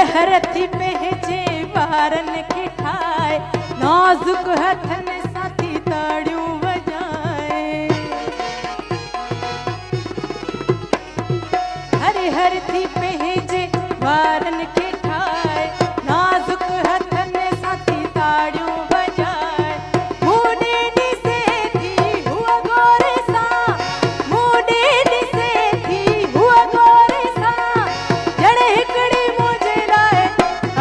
लहर थी पहचे वारन के ठाए नाजुक हथन साथी ताड़ियों बजाए। हरे हर थी पहचे वारन के ठाए नाजुक हथन साथी ताड़ियों बजाए। मुंडे दिसे थी हुआ गोरे सा, मुंडे दिसे थी हुआ गोरे सा, जड़े हिकड़ी मुझे लाए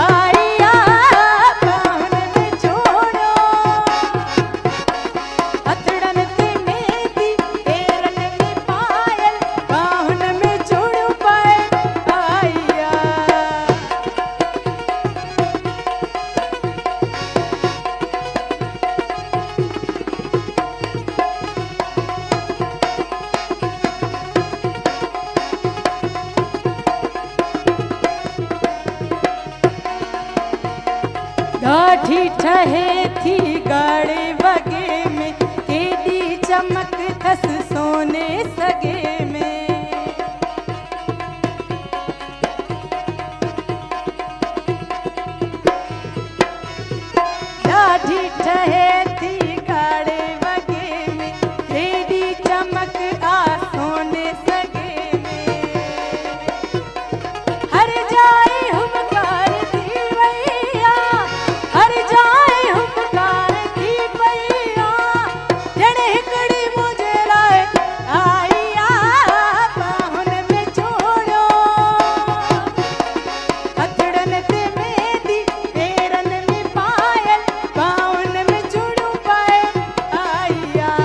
आइया बाहुन में छोड़ो। हथड़न ते मेहंदी पेरन में पायल बाहुन में छोड़ो पाए आइया। गाठी ठहे थी गाड़े वगे में केडी चमक थस सोने सगे में। गाठी ठहे थी गाड़े वगे में केडी चमक आ सोने सगे में। हर जाए हुमकार थी भैया, हर जाए हुमकार थी भैया, जड़े हिकड़ी मुझे लाए आइया बाहुन में छोड़ो। हथड़न ते मेहंदी पेरन में पायल बाहुन में छोड़ो पाए आइया।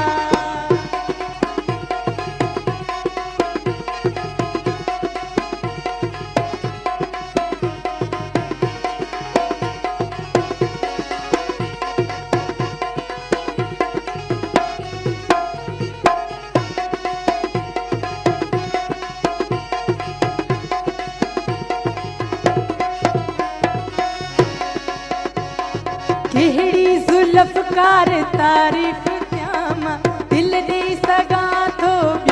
केहड़ी जुल्फ कार तारीफ त्यामा दिल दे सगा थो।